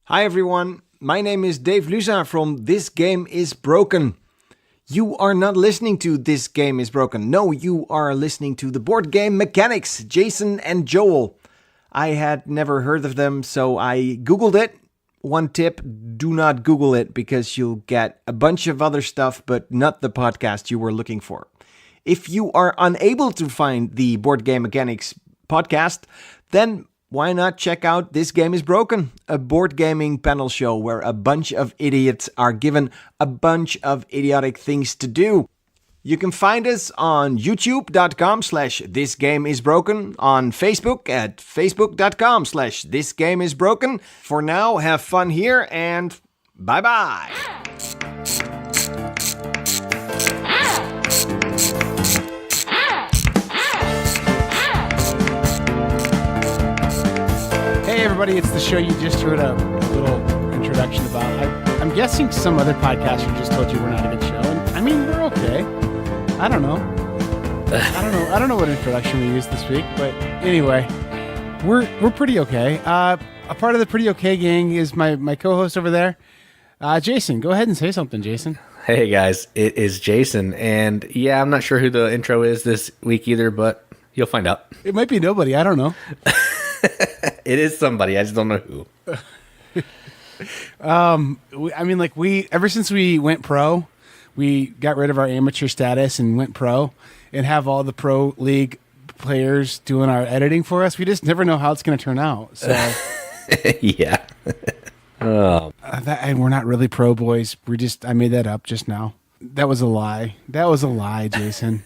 Hi everyone, my name is Dave Luza from This Game Is Broken. You are not listening to This Game Is Broken. No, you are listening to the board game mechanics, Jason and Joel. I had never heard of them, so I Googled it. One tip, do not Google it because you'll get a bunch of other stuff, but not the podcast you were looking for. If you are unable to find the Board Game Mechanics podcast, then why not check out This Game Is Broken, a board gaming panel show where a bunch of idiots are given a bunch of idiotic things to do. You can find us on youtube.com/thisgameisbroken, on Facebook at facebook.com/thisgameisbroken. For now, have fun here and bye-bye. Hey everybody, it's the show you just heard a little introduction about. I'm guessing some other podcaster just told you we're not a good show, and I mean we're okay. I don't know. I don't know what introduction we used this week, but anyway, we're pretty okay. A part of the pretty okay gang is my co-host over there, Jason. Go ahead and say something, Jason. Hey guys, it is Jason, and yeah, I'm not sure who the intro is this week either, but you'll find out. It might be nobody. I don't know. It is somebody. I just don't know who. Ever since we went pro, we got rid of our amateur status and went pro, and have all the pro league players doing our editing for us. We just never know how it's going to turn out. So yeah. And we're not really pro boys. I made that up just now. That was a lie. Jason.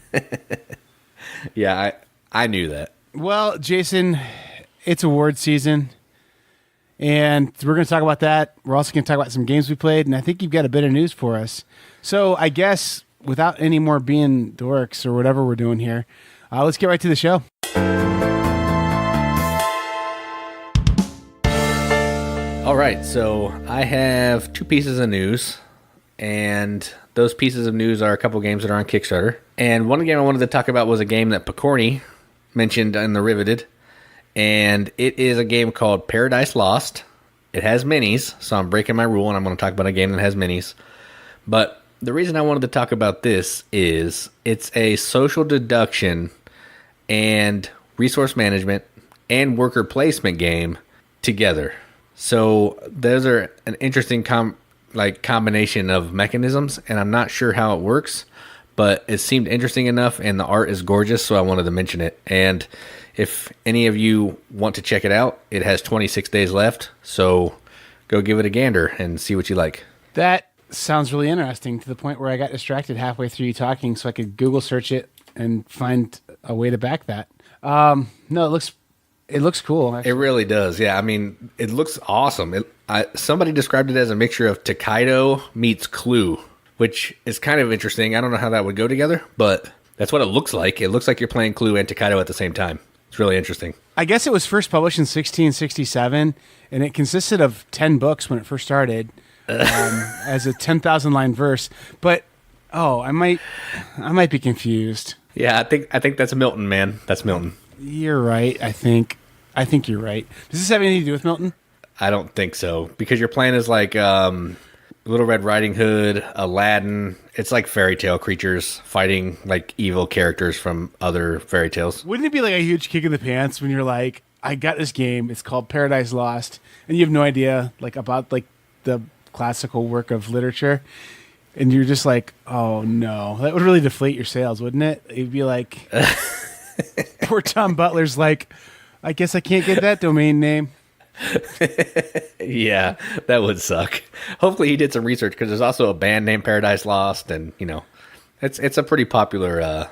Yeah, I knew that. Well, Jason, it's award season, and we're going to talk about that. We're also going to talk about some games we played, and I think you've got a bit of news for us. So I guess without any more being dorks or whatever we're doing here, let's get right to the show. All right, so I have two pieces of news, and those pieces of news are a couple games that are on Kickstarter. And one game I wanted to talk about was a game that Picorni mentioned in the Riveted, and it is a game called Paradise Lost. It has minis, so I'm breaking my rule, and I'm going to talk about a game that has minis. But the reason I wanted to talk about this is it's a social deduction and resource management and worker placement game together. So those are an interesting combination of mechanisms, and I'm not sure how it works, but it seemed interesting enough, and the art is gorgeous, so I wanted to mention it. And if any of you want to check it out, it has 26 days left, so go give it a gander and see what you like. That sounds really interesting, to the point where I got distracted halfway through you talking, so I could Google search it and find a way to back that. No, it looks cool, actually. It really does, yeah. I mean, it looks awesome. Somebody described it as a mixture of Takedo meets Clue, which is kind of interesting. I don't know how that would go together, but that's what it looks like. It looks like you're playing Clue and Takedo at the same time. It's really interesting. I guess it was first published in 1667, and it consisted of 10 books when it first started, as a 10,000 line verse. But I might be confused. Yeah, I think that's Milton, man. That's Milton. You're right. I think you're right. Does this have anything to do with Milton? I don't think so, because your plan is like Little Red Riding Hood, Aladdin. It's like fairy tale creatures fighting like evil characters from other fairy tales. Wouldn't it be like a huge kick in the pants when you're like, I got this game, it's called Paradise Lost, and you have no idea like about like the classical work of literature, and you're just like, oh no, that would really deflate your sales, wouldn't it? It'd be like, poor Tom Butler's like, I guess I can't get that domain name. Yeah, that would suck. Hopefully he did some research, because there's also a band named Paradise Lost, and it's a pretty popular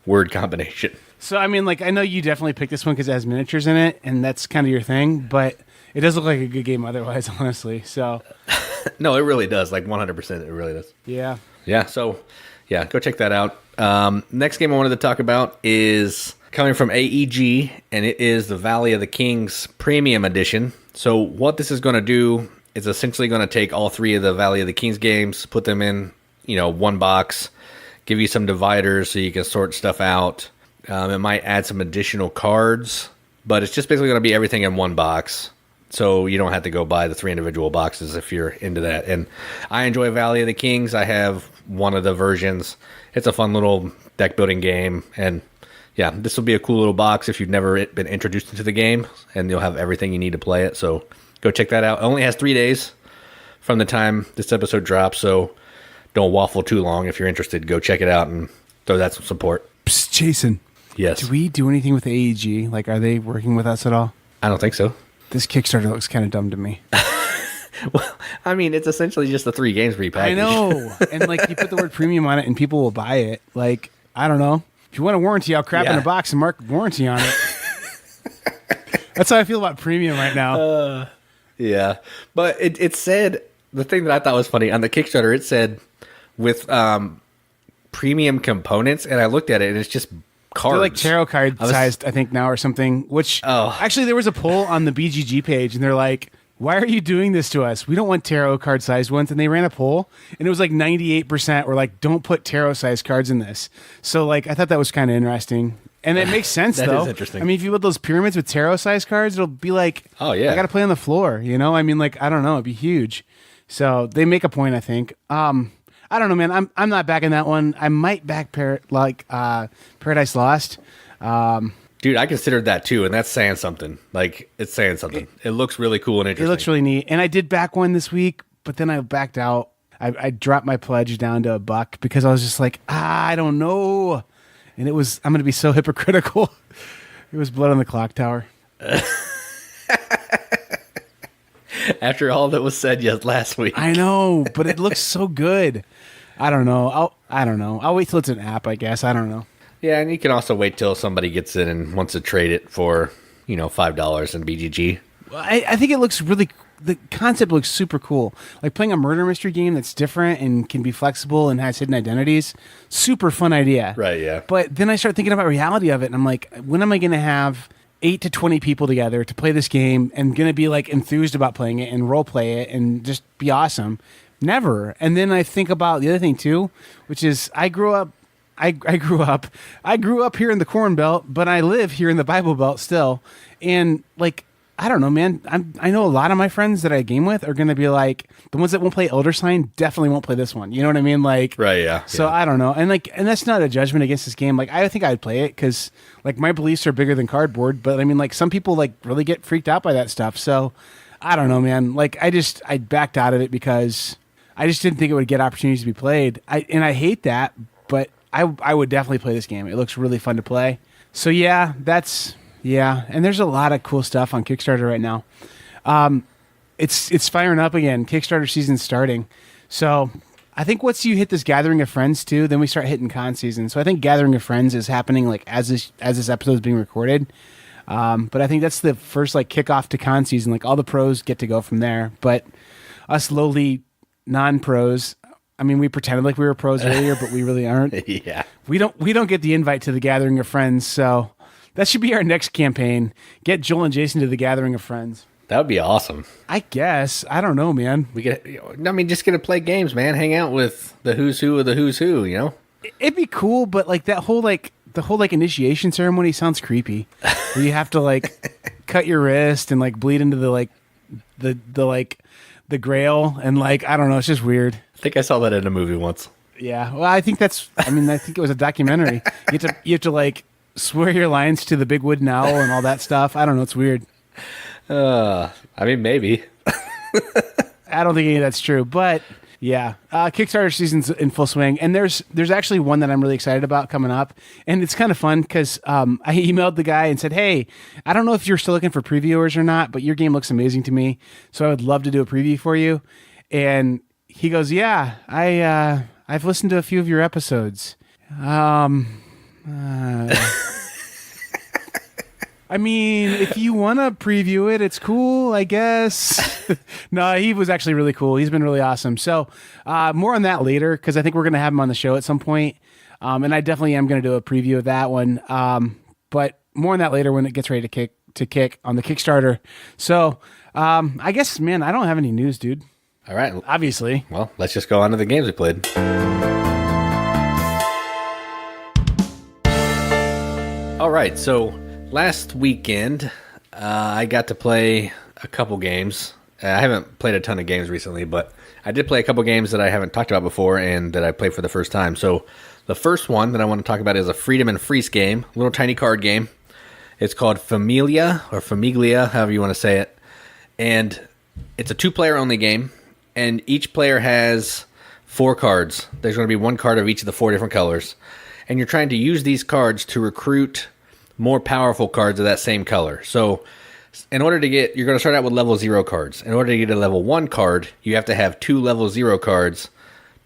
word combination. So I mean, like, I know you definitely picked this one because it has miniatures in it, and that's kind of your thing, but it does look like a good game otherwise, honestly. So no, it really does. Like 100%, it really does. Yeah. So yeah, go check that out. Next game I wanted to talk about is coming from AEG, and it is the Valley of the Kings Premium Edition. So what this is going to do is essentially going to take all three of the Valley of the Kings games, put them in, one box, give you some dividers so you can sort stuff out. It might add some additional cards, but it's just basically going to be everything in one box. So you don't have to go buy the 3 individual boxes if you're into that. And I enjoy Valley of the Kings. I have one of the versions. It's a fun little deck building game. And yeah, this will be a cool little box if you've never been introduced into the game, and you'll have everything you need to play it. So go check that out. It only has 3 days from the time this episode drops, so don't waffle too long. If you're interested, go check it out and throw that some support. Psst, Jason. Yes. Do we do anything with AEG? Like, are they working with us at all? I don't think so. This Kickstarter looks kind of dumb to me. Well, I mean, it's essentially just the 3 games repackaged. I know. And, like, you put the word premium on it and people will buy it. Like, I don't know. If you want a warranty, I'll crap in a box and mark warranty on it. That's how I feel about premium right now. Yeah. But it said, the thing that I thought was funny, on the Kickstarter, it said with premium components, and I looked at it, and it's just cards. They're like tarot card sized, I think, now or something, which actually there was a poll on the BGG page, and they're like, why are you doing this to us? We don't want tarot card sized ones. And they ran a poll, and it was like 98% were like, don't put tarot sized cards in this. So, like, I thought that was kind of interesting. And it makes sense, That though. is interesting. I mean, if you put those pyramids with tarot sized cards, it'll be like, oh, yeah. I got to play on the floor, you know? I mean, like, I don't know. It'd be huge. So they make a point, I think. I don't know, man. I'm not backing that one. I might back Paradise Lost. Dude, I considered that too, and that's saying something. Like, it's saying something. It looks really cool and interesting. It looks really neat. And I did back one this week, but then I backed out. I dropped my pledge down to $1 because I was just like, I don't know. And I'm going to be so hypocritical. It was Blood on the Clock Tower. After all that was said last week. I know, but it looks so good. I don't know. I don't know. I'll wait till it's an app, I guess. I don't know. Yeah, and you can also wait till somebody gets in and wants to trade it for, $5 in BGG. I think it looks really. The concept looks super cool. Like playing a murder mystery game that's different and can be flexible and has hidden identities. Super fun idea. Right, yeah. But then I start thinking about reality of it, and I'm like, when am I going to have 8 to 20 people together to play this game and going to be like enthused about playing it and role play it and just be awesome? Never. And then I think about the other thing too, which is I grew up here in the Corn Belt, but I live here in the Bible Belt still. And like, I don't know, man. I know a lot of my friends that I game with are going to be like, the ones that won't play Elder Sign definitely won't play this one. You know what I mean? Like, right, yeah. So yeah. I don't know. And that's not a judgment against this game. Like, I think I'd play it because like my beliefs are bigger than cardboard, but I mean, like some people like really get freaked out by that stuff. So I don't know, man. Like I backed out of it because I just didn't think it would get opportunities to be played. I hate that, but I would definitely play this game. It looks really fun to play. So yeah, and there's a lot of cool stuff on Kickstarter right now. It's firing up again. Kickstarter season's starting. So I think once you hit this Gathering of Friends too, then we start hitting con season. So I think Gathering of Friends is happening like as this episode is being recorded. But I think that's the first like kickoff to con season. Like all the pros get to go from there. But us lowly non-pros, I mean, we pretended like we were pros earlier, but we really aren't. Yeah. We don't get the invite to the Gathering of Friends, so that should be our next campaign. Get Joel and Jason to the Gathering of Friends. That would be awesome. I guess. I don't know, man. Just get to play games, man. Hang out with the who's who of the who's who, you know? It'd be cool, but like the whole initiation ceremony sounds creepy. Where you have to like cut your wrist and like bleed into the grail and like I don't know, it's just weird. I think I saw that in a movie once. Yeah. Well, I think it was a documentary. You have to like swear your lines to the big wooden owl and all that stuff. I don't know, it's weird. I mean, maybe. I don't think any of that's true, but yeah, Kickstarter season's in full swing, and there's actually one that I'm really excited about coming up, and it's kind of fun because I emailed the guy and said, hey, I don't know if you're still looking for previewers or not, but your game looks amazing to me, so I would love to do a preview for you. And he goes, yeah, I've listened to a few of your episodes. I mean, if you want to preview it, it's cool, I guess. No, he was actually really cool. He's been really awesome. So more on that later, because I think we're going to have him on the show at some point. And I definitely am going to do a preview of that one. But more on that later when it gets ready to kick on the Kickstarter. So I guess, man, I don't have any news, dude. All right. Obviously. Well, let's just go on to the games we played. All right. So last weekend, I got to play a couple games. I haven't played a ton of games recently, but I did play a couple games that I haven't talked about before and that I played for the first time. So the first one that I want to talk about is a Freedom and Freeze game, a little tiny card game. It's called Famiglia, or Famiglia, however you want to say it. And it's a 2-player only game, and each player has 4 cards. There's going to be 1 card of each of the 4 different colors. And you're trying to use these cards to recruit more powerful cards of that same color. So in order to get, you're going to start out with level 0 cards. In order to get a level 1 card, you have to have 2 level 0 cards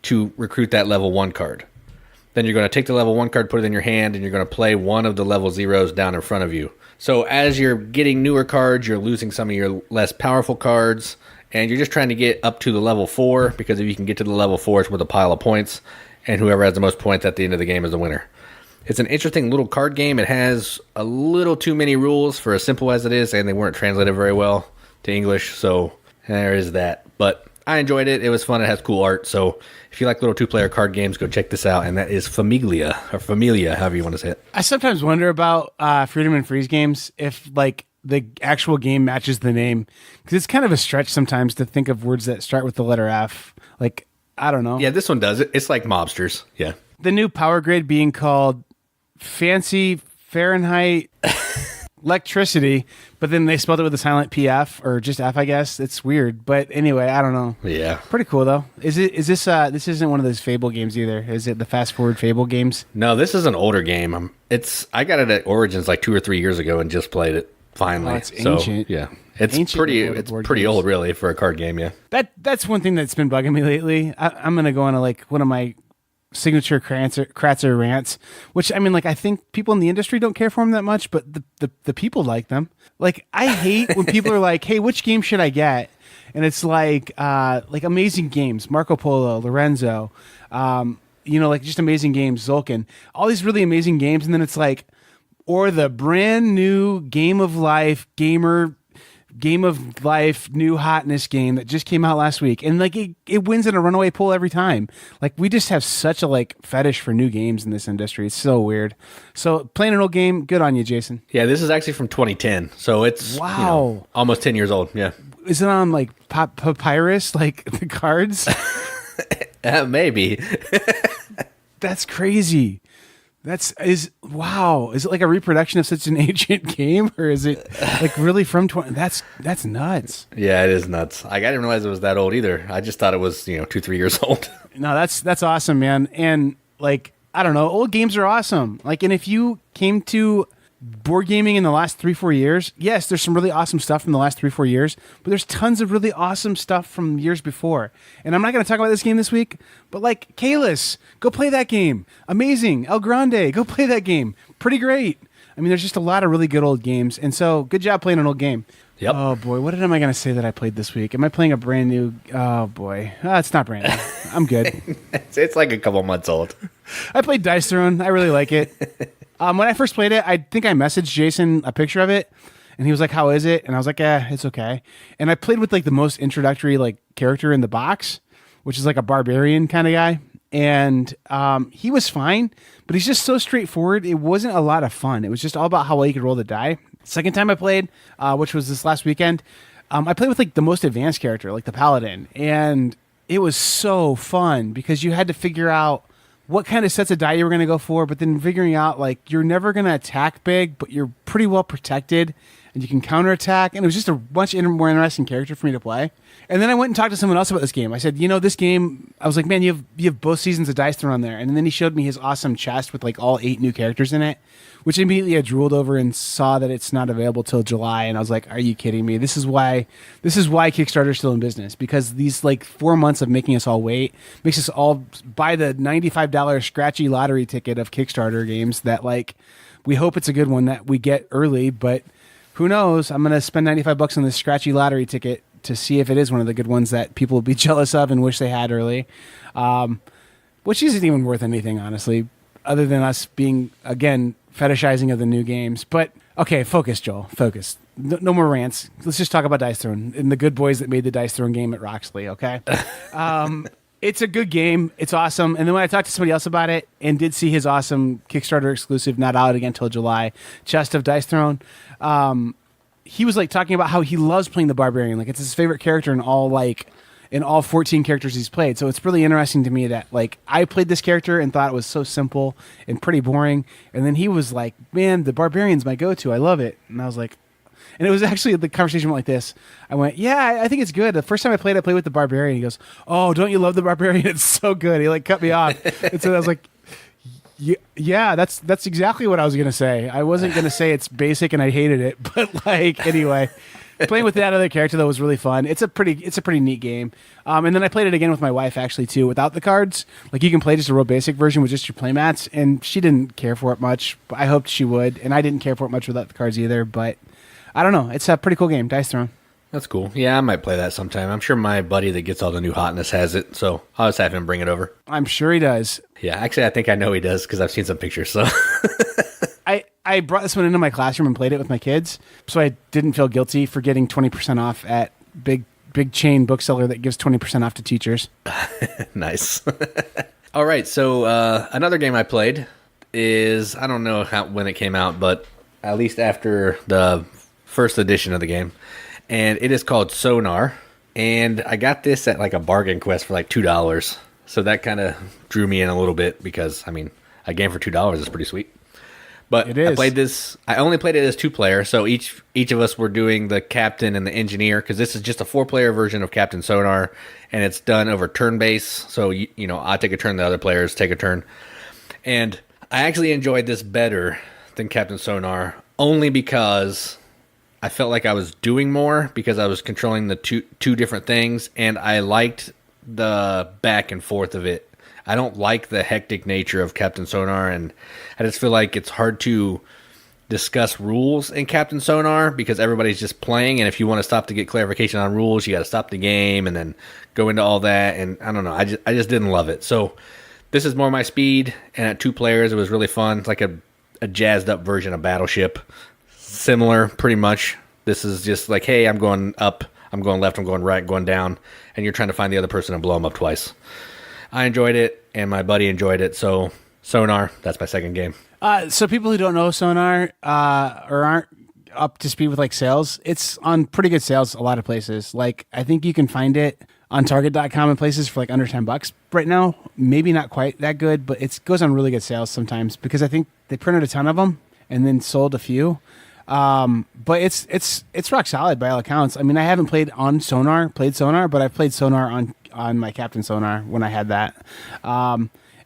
to recruit that level 1 card. Then you're going to take the level 1 card, put it in your hand, and you're going to play one of the level 0s down in front of you. So as you're getting newer cards, you're losing some of your less powerful cards, and you're just trying to get up to the level 4, because if you can get to the level 4, it's with a pile of points, and whoever has the most points at the end of the game is the winner. It's an interesting little card game. It has a little too many rules for as simple as it is, and they weren't translated very well to English, so there is that. But I enjoyed it. It was fun. It has cool art. So if you like little 2-player card games, go check this out. And that is Famiglia, or Familia, however you want to say it. I sometimes wonder about Freedom and Freeze games, if like the actual game matches the name, because it's kind of a stretch sometimes to think of words that start with the letter F. Like, I don't know. Yeah, this one does it. It's like Mobsters. Yeah. The new Power Grid being called Fancy Fahrenheit Electricity, but then they spelled it with a silent PF, or just F, I guess. It's weird, but anyway, I don't know. Yeah, pretty cool though. Is this this isn't one of those Fable games either? Is it the fast forward Fable games? No, this is an older game. I got it at Origins like 2 or 3 years ago and just played it finally. Oh, it's ancient. Yeah, it's ancient pretty old really for a card game. Yeah, that's one thing that's been bugging me lately. I'm gonna go on like one of my signature Kratzer rants, which I mean, like, I think people in the industry don't care for them that much, but the people like them. Like, I hate when people are like, "Hey, which game should I get?" And it's like amazing games, Marco Polo, Lorenzo, like just amazing games, Zolkin, all these really amazing games, and then it's like, or the brand new Game of Life new hotness game that just came out last week, and like it wins in a runaway poll every time. Like, we just have such a fetish for new games in this industry. It's so weird. So playing an old game, good on you, Jason. Yeah, this is actually from 2010, so it's almost 10 years old. Yeah, is it on like papyrus, like the cards? Maybe. That's crazy. Wow. Is it like a reproduction of such an ancient game, or is it like really from 20? That's nuts. Yeah, it is nuts. I didn't realize it was that old either. I just thought it was 2-3 years old. No, that's awesome, man. And like, I don't know, old games are awesome. Like, and if you came to board gaming in the last 3-4 years, yes, there's some really awesome stuff from the last 3-4 years, but there's tons of really awesome stuff from years before. And I'm not going to talk about this game this week, but like Kalis, go play that game. Amazing. El Grande, go play that game. Pretty great. I mean, there's just a lot of really good old games. And so good job playing an old game. Yep. Oh boy, what am I going to say that I played this week? Am I playing a brand new? Oh boy, it's not brand new. I'm good. It's like a couple months old. I played Dice Throne. I really like it. When I first played it, I think I messaged Jason a picture of it, and he was like, "How is it?" And I was like, it's okay." And I played with like the most introductory character in the box, which is like a barbarian kind of guy, and he was fine, but he's just so straightforward. It wasn't a lot of fun. It was just all about how well you could roll the die. Second time I played, which was this last weekend, I played with like the most advanced character, like the paladin, and it was so fun because you had to figure out what kind of sets of die you were going to go for, but then figuring out like you're never going to attack big, but you're pretty well protected and you can counterattack. And it was just a much more interesting character for me to play. And then I went and talked to someone else about this game. I said, this game, I was like, man, you have both seasons of Dice Throne on there. And then he showed me his awesome chest with like all 8 new characters in it, which immediately I drooled over and saw that it's not available till July. And I was like, are you kidding me? This is why Kickstarter's still in business, because these 4 months of making us all wait makes us all buy the $95 scratchy lottery ticket of Kickstarter games that we hope it's a good one that we get early, but who knows? I'm going to spend $95 on this scratchy lottery ticket to see if it is one of the good ones that people will be jealous of and wish they had early, which isn't even worth anything, honestly, other than us being, again, fetishizing of the new games. But okay, focus, Joel. Focus. No more rants. Let's just talk about Dice Throne and the good boys that made the Dice Throne game at Roxley. Okay, it's a good game. It's awesome. And then when I talked to somebody else about it and did see his awesome Kickstarter exclusive, not out again until July, Chest of Dice Throne, he was like talking about how he loves playing the barbarian. Like it's his favorite character in all 14 characters he's played. So it's really interesting to me that like I played this character and thought it was so simple and pretty boring. And then he was like, man, the barbarian's my go-to. I love it. And I was like, and it was actually the conversation went like this. I went, yeah, I think it's good. The first time I played with the barbarian. He goes, oh, don't you love the barbarian? It's so good. He like cut me off. And so I was like, yeah, that's exactly what I was going to say. I wasn't going to say it's basic and I hated it. But like, anyway. Playing with that other character though was really fun. It's a pretty neat game. And then I played it again with my wife actually too, without the cards. Like you can play just a real basic version with just your playmats, and she didn't care for it much. But I hoped she would, and I didn't care for it much without the cards either. But I don't know. It's a pretty cool game. Dice Throne. That's cool. Yeah, I might play that sometime. I'm sure my buddy that gets all the new hotness has it, so I'll just have him bring it over. I'm sure he does. Yeah, actually, I think I know he does because I've seen some pictures. So. I brought this one into my classroom and played it with my kids, so I didn't feel guilty for getting 20% off at big chain bookseller that gives 20% off to teachers. Nice. All right, so another game I played is, I don't know when it came out, but at least after the first edition of the game, and it is called Sonar, and I got this at like a bargain quest for like $2, so that kind of drew me in a little bit because, I mean, a game for $2 is pretty sweet. But it is. I played this. I only played it as 2-player, so each of us were doing the captain and the engineer because this is just a 4-player version of Captain Sonar, and it's done over turn base. So you know, I take a turn, the other players take a turn, and I actually enjoyed this better than Captain Sonar only because I felt like I was doing more because I was controlling the two different things, and I liked the back and forth of it. I don't like the hectic nature of Captain Sonar, and I just feel like it's hard to discuss rules in Captain Sonar because everybody's just playing, and if you want to stop to get clarification on rules, you got to stop the game and then go into all that, and I don't know. I just didn't love it. So this is more my speed, and at 2 players, it was really fun. It's like a jazzed up version of Battleship. Similar, pretty much. This is just like, hey, I'm going up, I'm going left, I'm going right, I'm going down, and you're trying to find the other person and blow them up twice. I enjoyed it, and my buddy enjoyed it, so Sonar, that's my second game. So people who don't know Sonar or aren't up to speed with like sales, it's on pretty good sales a lot of places. Like I think you can find it on Target.com and places for like under $10 right now. Maybe not quite that good, but it goes on really good sales sometimes because I think they printed a ton of them and then sold a few. But it's rock solid by all accounts. I mean, I haven't played Sonar, but I've played Sonar on my Captain Sonar when I had that.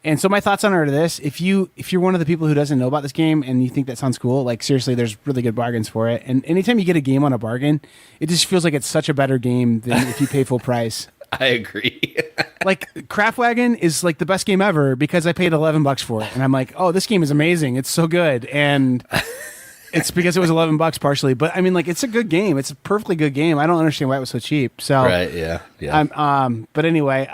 And so my thoughts on it are this: if you're one of the people who doesn't know about this game and you think that sounds cool, like seriously, there's really good bargains for it. And anytime you get a game on a bargain, it just feels like it's such a better game than if you pay full price. I agree. Like Craftwagon is like the best game ever because I paid $11 for it, and I'm like, oh, this game is amazing. It's so good, and it's because it was $11 partially. But I mean, like, it's a good game. It's a perfectly good game. I don't understand why it was so cheap. So right, yeah. But anyway,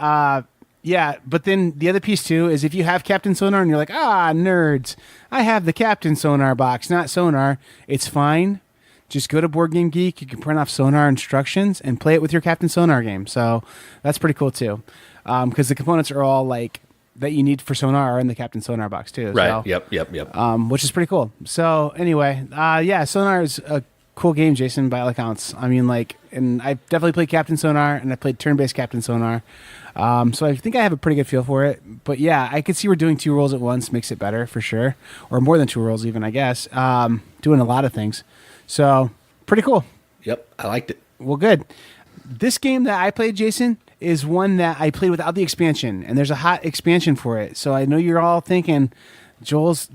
yeah. But then the other piece too is if you have Captain Sonar and you're like, nerds, I have the Captain Sonar box, not Sonar. It's fine. Just go to Board Game Geek. You can print off Sonar instructions and play it with your Captain Sonar game. So that's pretty cool too, because the components are all like that you need for Sonar are in the Captain Sonar box too. Right. So, Yep. which is pretty cool. So anyway, yeah, Sonar is a cool game, Jason, by all accounts. I mean, like, and I definitely played Captain Sonar and I played turn-based Captain Sonar. So I think I have a pretty good feel for it. But yeah, I could see we're doing 2 rolls at once makes it better for sure, or more than 2 rolls even, I guess. Doing a lot of things. So pretty cool. Yep, I liked it. Well, good. This game that I played, Jason, is one that I played without the expansion, and there's a hot expansion for it. So I know you're all thinking, Joel's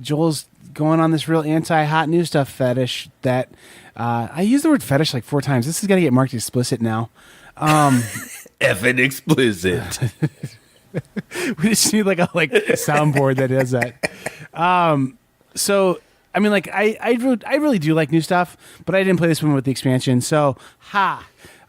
going on this real anti-hot new stuff fetish. That I used the word fetish like 4 times. This is gonna get marked explicit now. Effing explicit. We just need like a soundboard that does that. So I mean, like I really do like new stuff, but I didn't play this one with the expansion. So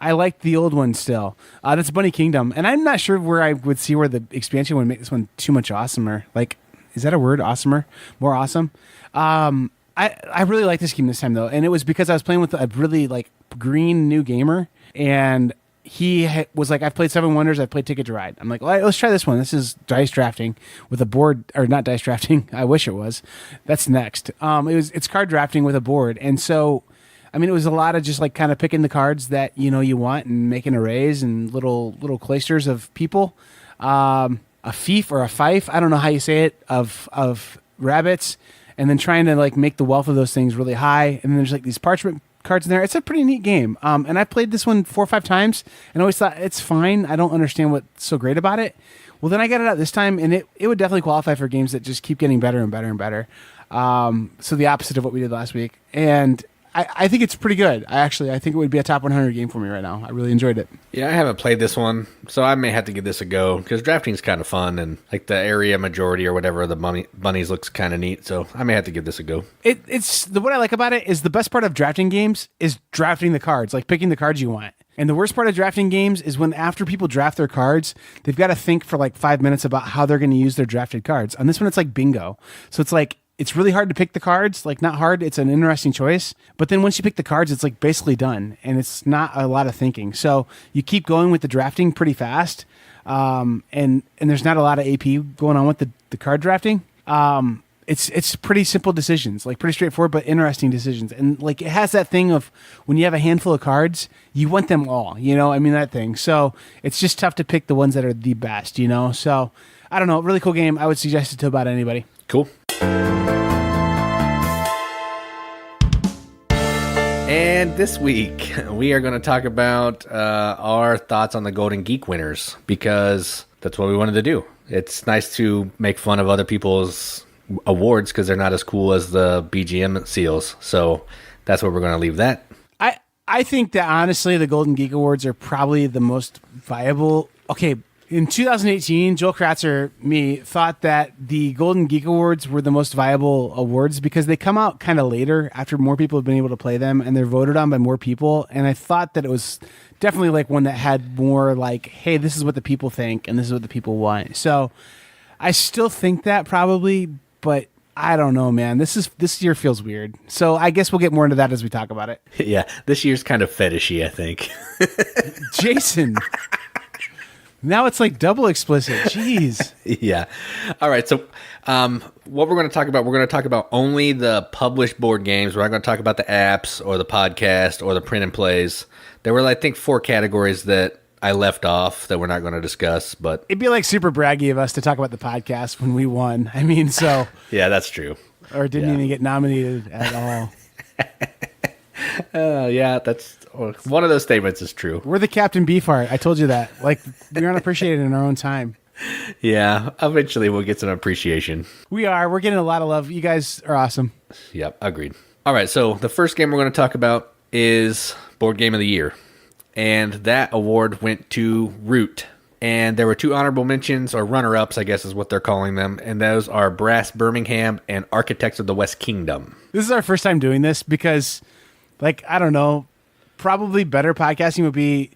I like the old one still. That's Bunny Kingdom, and I'm not sure where I would see where the expansion would make this one too much awesomer. Like, is that a word? Awesomer, more awesome. I really like this game this time though, and it was because I was playing with a really like green new gamer, and he was like, I've played Seven Wonders, I've played Ticket to Ride. I'm like, well, let's try this one. This is dice drafting with a board, or not dice drafting. I wish it was. That's next. It's card drafting with a board. And so I mean, it was a lot of just like kind of picking the cards that you want and making arrays and little cloisters of people. A fief or a fife, I don't know how you say it, of rabbits, and then trying to like make the wealth of those things really high. And then there's like these parchment cards in there. It's a pretty neat game. And I played this one 4 or 5 times and always thought it's fine. I don't understand what's so great about it. Well, then I got it out this time, and it would definitely qualify for games that just keep getting better and better and better. So the opposite of what we did last week. And I think it's pretty good. I think it would be a top 100 game for me right now. I really enjoyed it. Yeah, I haven't played this one, so I may have to give this a go, because drafting's kind of fun, and like the area majority or whatever of the bunnies looks kind of neat, so I may have to give this a go. What I like about it is the best part of drafting games is drafting the cards, like picking the cards you want. And the worst part of drafting games is when after people draft their cards, they've got to think for like 5 minutes about how they're going to use their drafted cards. On this one, it's like bingo. So it's like, it's really hard to pick the cards. Like, not hard, it's an interesting choice. But then once you pick the cards, it's like basically done. And it's not a lot of thinking. So you keep going with the drafting pretty fast. And there's not a lot of AP going on with the card drafting. It's pretty simple decisions, like pretty straightforward, but interesting decisions. And like, it has that thing of when you have a handful of cards, you want them all, that thing. So it's just tough to pick the ones that are the best, So I don't know, really cool game. I would suggest it to about anybody. Cool. And this week, we are going to talk about our thoughts on the Golden Geek winners, because that's what we wanted to do. It's nice to make fun of other people's awards because they're not as cool as the BGM seals. So that's where we're going to leave that. I think that honestly, the Golden Geek Awards are probably the most viable. Okay, in 2018, Joel Kratzer, me, thought that the Golden Geek Awards were the most viable awards because they come out kind of later after more people have been able to play them, and they're voted on by more people. And I thought that it was definitely like one that had more like, hey, this is what the people think and this is what the people want. So I still think that probably, but I don't know, man. This year feels weird. So I guess we'll get more into that as we talk about it. Yeah, this year's kind of fetishy, I think. Jason. Now it's like double explicit. Jeez. Yeah. All right. So what we're going to talk about only the published board games. We're not going to talk about the apps or the podcast or the print and plays. There were, I think, 4 categories that I left off that we're not going to discuss. But it'd be like super braggy of us to talk about the podcast when we won. I mean, so. Yeah, that's true. Or didn't even get nominated at all. Yeah, that's one of those statements is true. We're the Captain Beefheart. I told you that. Like, we aren't appreciated in our own time. Yeah, eventually we'll get some appreciation. We are. We're getting a lot of love. You guys are awesome. Yep, agreed. All right, so the first game we're going to talk about is Board Game of the Year. And that award went to Root. And there were 2 honorable mentions, or runner-ups, I guess is what they're calling them. And those are Brass Birmingham and Architects of the West Kingdom. This is our first time doing this because, like, I don't know, probably better podcasting would be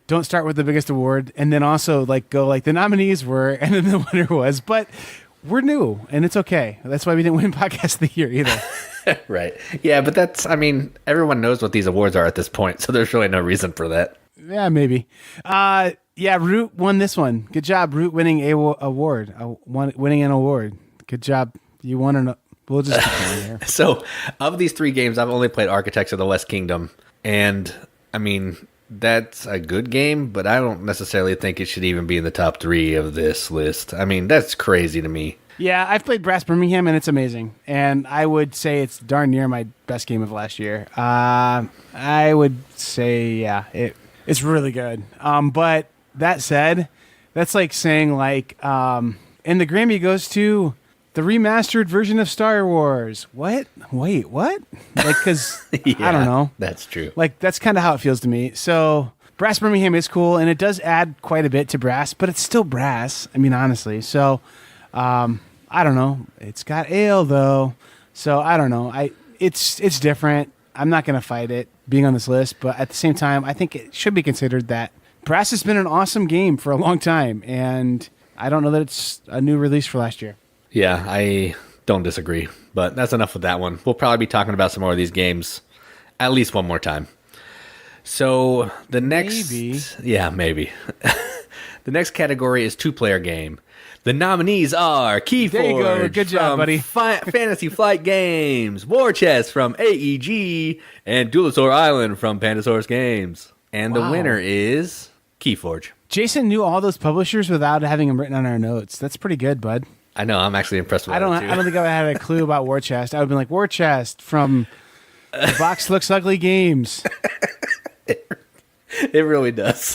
don't start with the biggest award and then also like go like the nominees were and then the winner was. But we're new and it's okay. That's why we didn't win Podcast of the Year either. Right. Yeah, but everyone knows what these awards are at this point, so there's really no reason for that. Yeah, maybe. Yeah, Root won this one. Good job, Root, winning winning an award. Good job. You won an. We'll just keep going here. So, of these 3 games, I've only played Architects of the West Kingdom, and I mean that's a good game, but I don't necessarily think it should even be in the top 3 of this list. I mean, that's crazy to me. Yeah, I've played Brass Birmingham, and it's amazing. And I would say it's darn near my best game of last year. I would say, yeah, it's really good. But that said, that's like saying, like, and the Grammy goes to the remastered version of Star Wars. What? Wait, what? Like, because, Yeah, I don't know. That's true. Like, that's kind of how it feels to me. So, Brass Birmingham is cool, and it does add quite a bit to Brass, but it's still Brass. I mean, honestly. So, I don't know. It's got ale though, so I don't know. It's different. I'm not gonna fight it being on this list, but at the same time, I think it should be considered that Brass has been an awesome game for a long time, and I don't know that it's a new release for last year. Yeah, I don't disagree, but that's enough with that one. We'll probably be talking about some more of these games at least one more time. So the next, maybe. Yeah, maybe. The next category is 2-player game. The nominees are Keyforge. There you go. Good job, buddy. Fantasy Flight Games, War Chest from AEG, and Duelosaur Island from Pandasaurus Games. And the winner is Keyforge. Jason knew all those publishers without having them written on our notes. That's pretty good, bud. I know. I'm actually impressed with that, too. I don't think I had a clue about War Chest. I would have been like, War Chest from The Box Looks Ugly Games. It really does.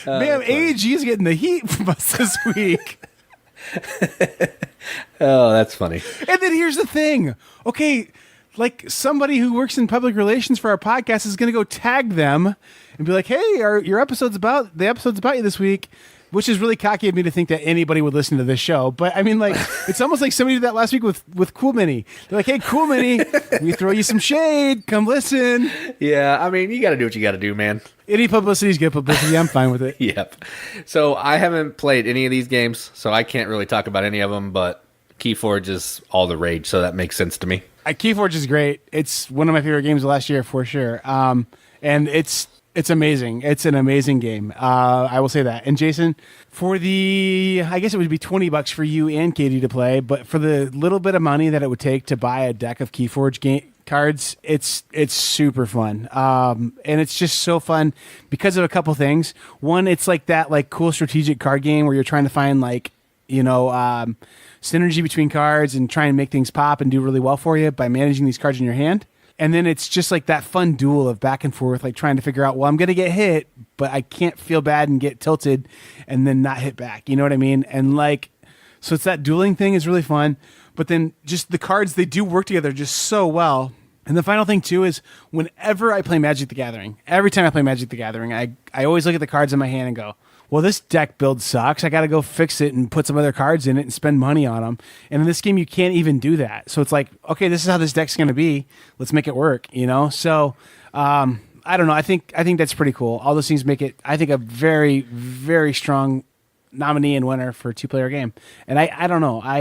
Man, AEG is getting the heat from us this week. Oh, that's funny. And then here's the thing. Okay, like somebody who works in public relations for our podcast is going to go tag them and be like, hey, your episode's about you this week. Which is really cocky of me to think that anybody would listen to this show. But I mean, like, it's almost like somebody did that last week with Cool Mini. They're like, hey, Cool Mini, we throw you some shade. Come listen. Yeah, I mean, you got to do what you got to do, man. Any publicity is good publicity. I'm fine with it. Yep. So I haven't played any of these games, so I can't really talk about any of them, but Keyforge is all the rage, so that makes sense to me. Keyforge is great. It's one of my favorite games of last year for sure. And it's amazing. It's an amazing game. I will say that. And Jason, for I guess it would be $20 for you and Katie to play, but for the little bit of money that it would take to buy a deck of Keyforge cards, it's super fun. And it's just so fun because of a couple things. One, it's like that like cool strategic card game where you're trying to find like, synergy between cards and try and make things pop and do really well for you by managing these cards in your hand. And then it's just like that fun duel of back and forth, like trying to figure out, well, I'm going to get hit, but I can't feel bad and get tilted and then not hit back. You know what I mean? And like, so it's that dueling thing is really fun, but then just the cards, they do work together just so well. And the final thing too is whenever I play Magic the Gathering, every time I play Magic the Gathering, I always look at the cards in my hand and go, well, this deck build sucks. I got to go fix it and put some other cards in it and spend money on them. And in this game, you can't even do that. So it's like, okay, this is how this deck's going to be. Let's make it work, So I don't know. I think that's pretty cool. All those things make it, I think, a very, very strong nominee and winner for a 2-player game. And I don't know. I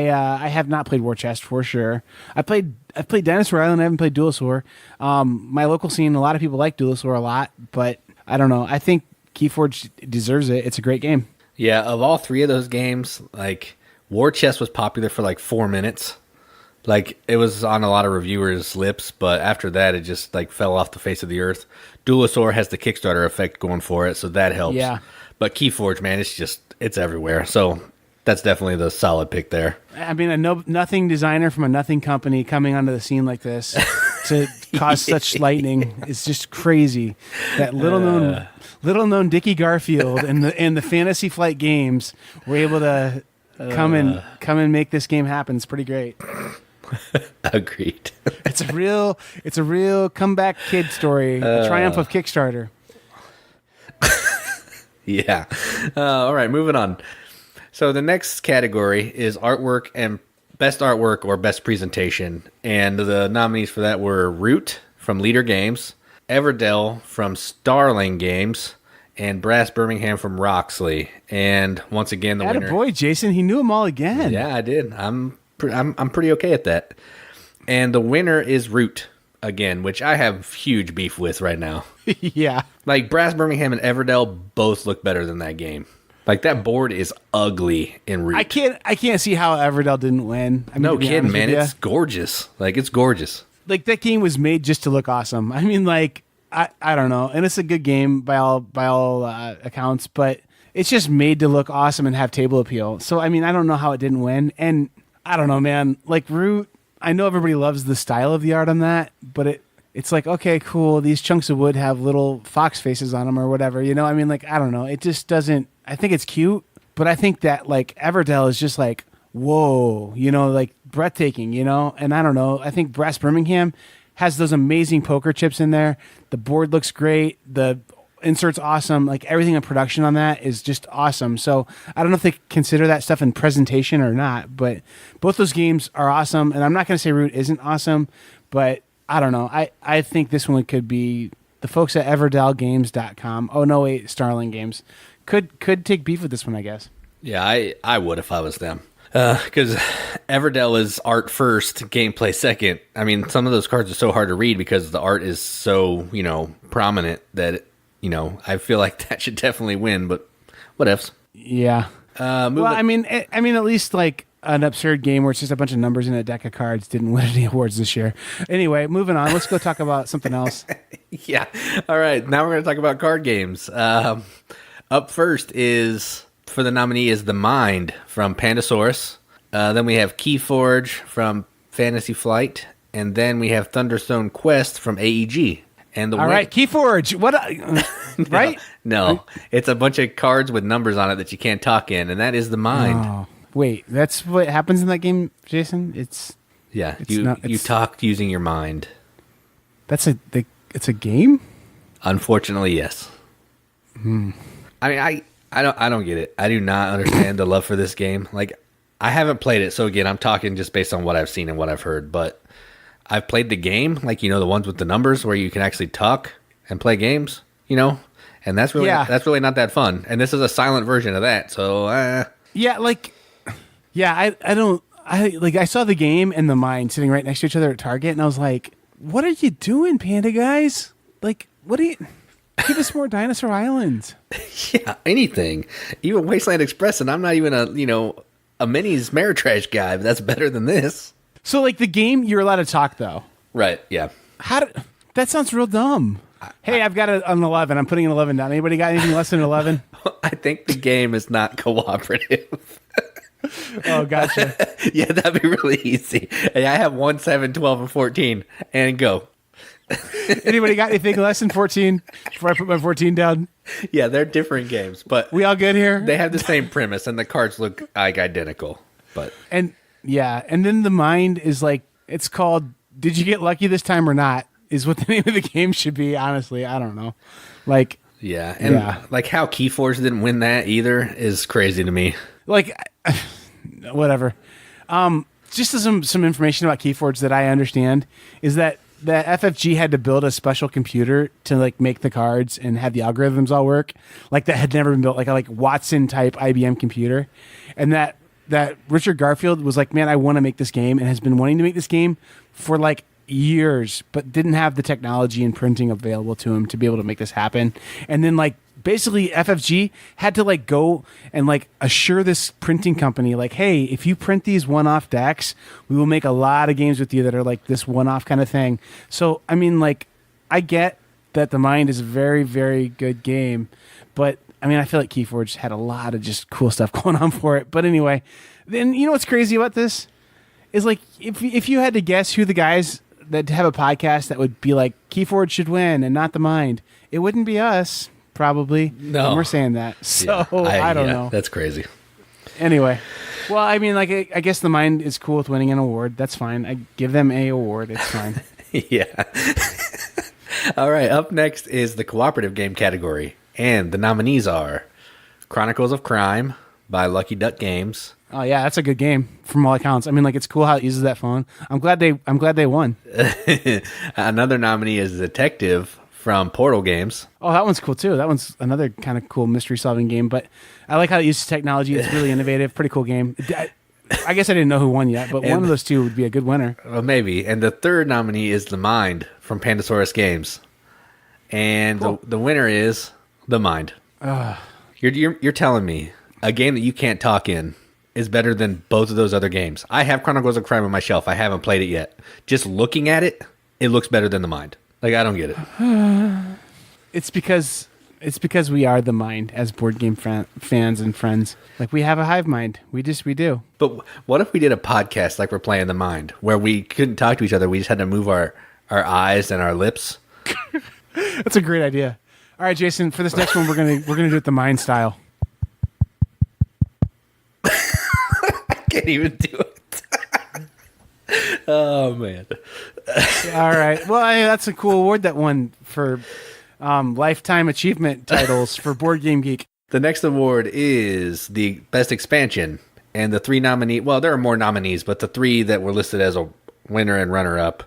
have not played War Chest for sure. I've played Dinosaur Island. I haven't played Duelosaur. My local scene, a lot of people like Duelosaur a lot, but I don't know. I think Keyforge deserves it. It's a great game. Yeah, of all three of those games, like War Chest was popular for like 4 minutes. Like it was on a lot of reviewers' lips, but after that it just like fell off the face of the earth. Duelosaur has the Kickstarter effect going for it, so that helps. Yeah. But Keyforge, man, it's everywhere. So that's definitely the solid pick there. I mean, a nothing designer from a nothing company coming onto the scene like this to cause such lightning is just crazy. That little known Dickie Garfield and the Fantasy Flight Games were able to come and make this game happen. It's pretty great. Agreed. It's a real comeback kid story. The triumph of Kickstarter. Yeah. All right, moving on. So the next category is artwork and best artwork or best presentation. And the nominees for that were Root from Leader Games, Everdell from Starling Games, and Brass Birmingham from Roxley. And once again, the winner. Boy, Jason, he knew them all again. Yeah, I did. I'm pretty okay at that. And the winner is Root again, which I have huge beef with right now. Yeah. Like Brass Birmingham and Everdell both look better than that game. Like that board is ugly in Root. I can't see how Everdell didn't win. I mean, no kidding, man. It's gorgeous. Like it's gorgeous. Like that game was made just to look awesome. I mean, like I don't know, and it's a good game by all accounts, but it's just made to look awesome and have table appeal. So I mean, I don't know how it didn't win, and I don't know, man. Like Root, I know everybody loves the style of the art on that, but it's like, okay, cool. These chunks of wood have little fox faces on them or whatever. I mean, like I don't know. It just doesn't. I think it's cute, but I think that like Everdell is just like, whoa, like breathtaking, and I don't know. I think Brass Birmingham has those amazing poker chips in there. The board looks great. The insert's awesome. Like everything in production on that is just awesome. So I don't know if they consider that stuff in presentation or not, but both those games are awesome. And I'm not going to say Root isn't awesome, but I don't know. I think this one could be the folks at EverdellGames.com. Oh, no, wait, Starling Games. Could take beef with this one, I guess. Yeah, I would if I was them. Because Everdell is art first, gameplay second. I mean, some of those cards are so hard to read because the art is so, prominent that I feel like that should definitely win, but what ifs. Yeah. I mean, at least like an absurd game where it's just a bunch of numbers in a deck of cards didn't win any awards this year. Anyway, moving on. Let's go talk about something else. Yeah. All right. Now we're going to talk about card games. Up first for the nominee is The Mind from Pandasaurus. Then we have Keyforge from Fantasy Flight. And then we have Thunderstone Quest from AEG. And all right, Keyforge. What? Right? No. It's a bunch of cards with numbers on it that you can't talk in, and that is The Mind. Oh, wait, that's what happens in that game, Jason? You talk using your mind. It's a game? Unfortunately, yes. I mean, I don't get it. I do not understand the love for this game. Like, I haven't played it, so again, I'm talking just based on what I've seen and what I've heard, but I've played the game, like, the ones with the numbers where you can actually talk and play games, and that's really not that fun. And this is a silent version of that, so I saw the game and The Mind sitting right next to each other at Target, and I was like, what are you doing, Panda guys? Like, what are you... Give us more Dinosaur Islands. Yeah, anything. Even Wasteland Express, and I'm not even a minis Ameritrash guy, but that's better than this. So, like, the game, you're allowed to talk, though. Right, yeah. That sounds real dumb. Hey, I've got an 11. I'm putting an 11 down. Anybody got anything less than an 11? I think the game is not cooperative. Oh, gotcha. Yeah, that'd be really easy. Hey, I have 1, 7, 12, and 14, and go. Anybody got anything less than 14 before I put my 14 down? Yeah, they're different games, but we all good here? They have the same premise, and the cards look like identical. And then The Mind is like, it's called Did You Get Lucky This Time or Not? Is what the name of the game should be, honestly. I don't know. Like, like how Keyforge didn't win that either is crazy to me. Like, whatever. Just some information about Keyforge that I understand is that FFG had to build a special computer to like make the cards and have the algorithms all work. Like that had never been built, like a Watson type IBM computer. And that Richard Garfield was like, man, I want to make this game, and has been wanting to make this game for like years, but didn't have the technology and printing available to him to be able to make this happen. And then like basically FFG had to like go and like assure this printing company like, hey, if you print these one-off decks, we will make a lot of games with you that are like this one-off kind of thing. So I mean, like, I get that The Mind is a very, very good game, but I mean, I feel like Keyforge had a lot of just cool stuff going on for it. But anyway, then you know what's crazy about this is like if you had to guess who the guys that have a podcast that would be like Keyforge should win and not The Mind, it wouldn't be us. Probably. No. And we're saying that. So, I don't know. That's crazy. Anyway. Well, I mean, like, I guess The Mind is cool with winning an award. That's fine. I give them a award. It's fine. Yeah. All right. Up next is the cooperative game category. And the nominees are Chronicles of Crime by Lucky Duck Games. Oh, yeah. That's a good game from all accounts. I mean, like, it's cool how it uses that phone. I'm glad they won. Another nominee is Detective from Portal Games. Oh, that one's cool too. That one's another kind of cool mystery solving game, but I like how it uses technology. It's really innovative. Pretty cool game. I guess I didn't know who won yet, but one of those two would be a good winner. Well, maybe. And the third nominee is The Mind from Pandasaurus Games. And cool. the winner is The Mind. You're telling me a game that you can't talk in is better than both of those other games. I have Chronicles of Crime on my shelf. I haven't played it yet. Just looking at it, it looks better than The Mind. Like, I don't get it. It's because we are The Mind as board game fans and friends. Like, we have a hive mind. We do. But what if we did a podcast like we're playing The Mind, where we couldn't talk to each other? We just had to move our eyes and our lips. That's a great idea. All right, Jason. For this next one, we're gonna do it The Mind style. I can't even do it. Oh man. All right. Well, that's a cool award that won for lifetime achievement titles for Board Game Geek. The next award is the best expansion, and the three nominees. Well, there are more nominees, but the three that were listed as a winner and runner-up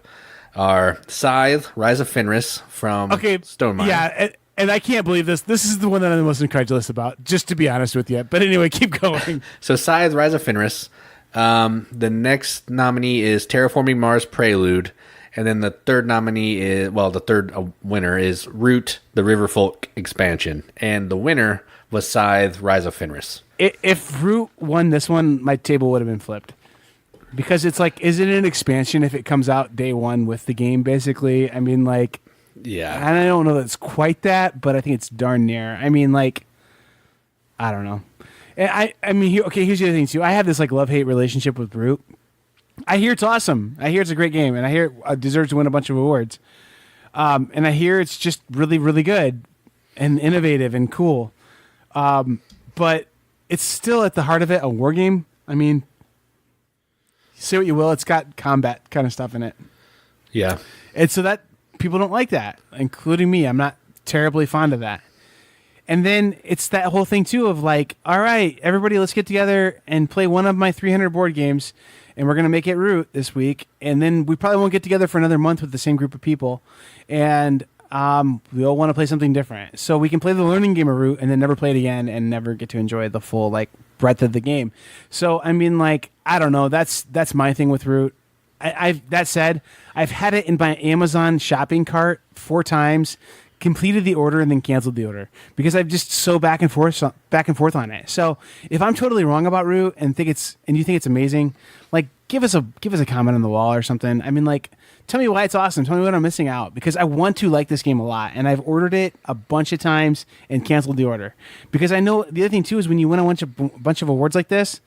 are Scythe, Rise of Fenris from Stone Mine. Yeah, and I can't believe this. This is the one that I'm the most incredulous about, just to be honest with you. But anyway, keep going. So Scythe, Rise of Fenris. The next nominee is Terraforming Mars Prelude, And then the third nominee is, well, the third winner is Root, the Riverfolk expansion. And the winner was Scythe, Rise of Fenris. If Root won this one, my table would have been flipped. Because it's like, is it an expansion if it comes out day one with the game, basically? I mean, like... Yeah. And I don't know that it's quite that, but I think it's darn near. I mean, like... I don't know. And I mean, here's the other thing, too. I have this, like, love-hate relationship with Root. I hear it's awesome. I hear it's a great game, and I hear it deserves to win a bunch of awards. And I hear it's just really, really good and innovative and cool. But it's still at the heart of it a war game. I mean, say what you will, it's got combat kind of stuff in it. Yeah. And so that people don't like that, including me. I'm not terribly fond of that. And then it's that whole thing, too, of like, all right, everybody, let's get together and play one of my 300 board games. And we're going to make it Root this week. And then we probably won't get together for another month with the same group of people. And we all want to play something different. So we can play the learning game of Root and then never play it again and never get to enjoy the full like breadth of the game. So, I mean, like, I don't know. That's my thing with Root. That said, I've had it in my Amazon shopping cart 4 times, completed the order, and then canceled the order because I'm just so back and forth on it. So if I'm totally wrong about Root and you think it's amazing, like give us a comment on the wall or something. I mean, like, tell me why it's awesome. Tell me what I'm missing out because I want to like this game a lot, and I've ordered it a bunch of times and canceled the order because I know the other thing too is when you win a bunch of awards like this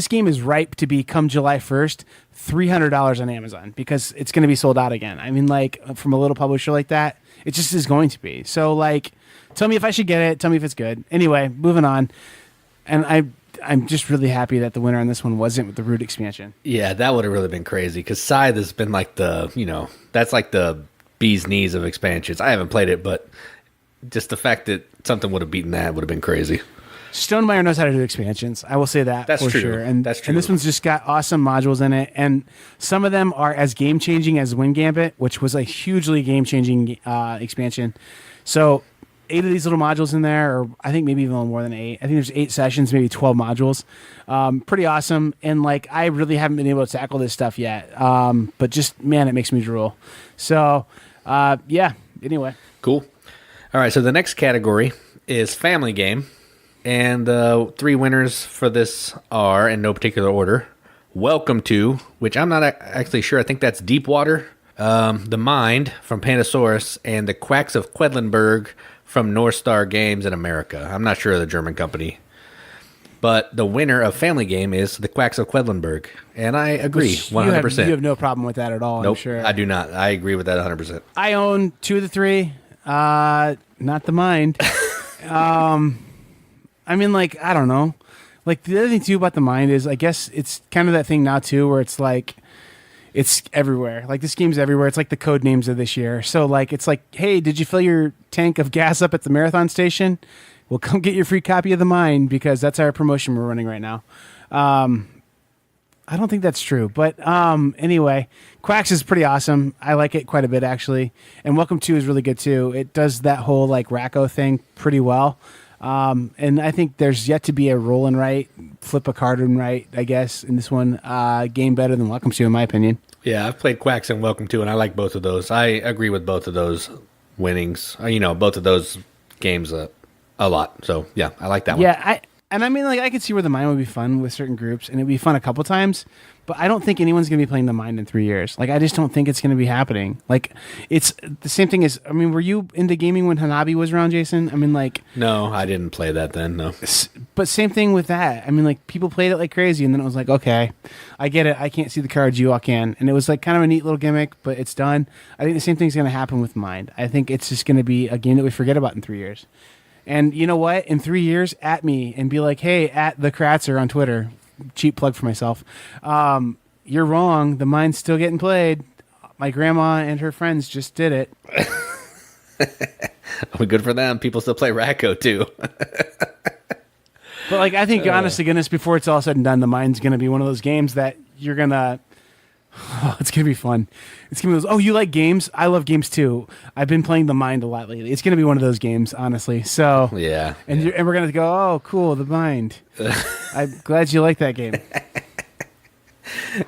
game is ripe to be come July 1st, $300 on Amazon because it's going to be sold out again. I mean, like from a little publisher like that, it just is going to be. So, like, tell me if I should get it. Tell me if it's good. Anyway, moving on. And I'm just really happy that the winner on this one wasn't with the Root expansion. Yeah, that would have really been crazy because Scythe has been like that's like the bee's knees of expansions. I haven't played it, but just the fact that something would have beaten that would have been crazy. Stonemeyer knows how to do expansions. I will say that. That's for true. Sure. And that's true. And this one's just got awesome modules in it, and some of them are as game changing as Wind Gambit, which was a hugely game changing expansion. So 8 of these little modules in there, or I think maybe even a little more than 8. I think there's 8 sessions, maybe 12 modules. Pretty awesome. And like I really haven't been able to tackle this stuff yet. But just man, it makes me drool. So yeah. Anyway. Cool. All right. So the next category is family game. And the 3 winners for this are, in no particular order, Welcome to, which I'm not actually sure. I think that's Deepwater, The Mind from Pandasaurus, and the Quacks of Quedlinburg from North Star Games in America. I'm not sure of the German company. But the winner of family game is the Quacks of Quedlinburg. And I agree, 100%. You have no problem with that at all, Nope, I'm sure. I do not. I agree with that 100%. I own 2 of the 3. Not The Mind. I mean, like, I don't know. Like, the other thing, too, about The Mind is, I guess it's kind of that thing now, too, where it's like, it's everywhere. Like, this game's everywhere. It's like the code names of this year. So, like, it's like, hey, did you fill your tank of gas up at the marathon station? Well, come get your free copy of The Mind, because that's our promotion we're running right now. I don't think that's true. But anyway, Quacks is pretty awesome. I like it quite a bit, actually. And Welcome To is really good, too. It does that whole, like, Racco thing pretty well. And I think there's yet to be a roll and write, flip a card and write, I guess, in this one, game better than Welcome To, in my opinion. Yeah, I've played Quacks and Welcome To, and I like both of those. I agree with both of those winnings. Both of those games a lot. So, yeah, I like that one. Yeah, I mean, like, I could see where The Mind would be fun with certain groups, and it'd be fun a couple times, but I don't think anyone's going to be playing The Mind in 3 years. Like, I just don't think it's going to be happening. Like, it's the same thing as, I mean, were you into gaming when Hanabi was around, Jason? I mean, like... No, I didn't play that then, no. But same thing with that. I mean, like, people played it like crazy, and then it was like, okay, I get it. I can't see the cards, you all can. And it was, like, kind of a neat little gimmick, but it's done. I think the same thing's going to happen with Mind. I think it's just going to be a game that we forget about in 3 years. And you know what? In 3 years, at me and be like, hey, at the Kratzer on Twitter. Cheap plug for myself. You're wrong. The Mind's still getting played. My grandma and her friends just did it. Well, good for them. People still play Racco, too. But, like, I think, honest to goodness, before it's all said and done, The Mind's going to be one of those games that you're going to... Oh, it's going to be fun. It's going to be those, oh, you like games? I love games, too. I've been playing The Mind a lot lately. It's going to be one of those games, honestly. So, yeah. And we're going to go, oh, cool, The Mind. I'm glad you like that game.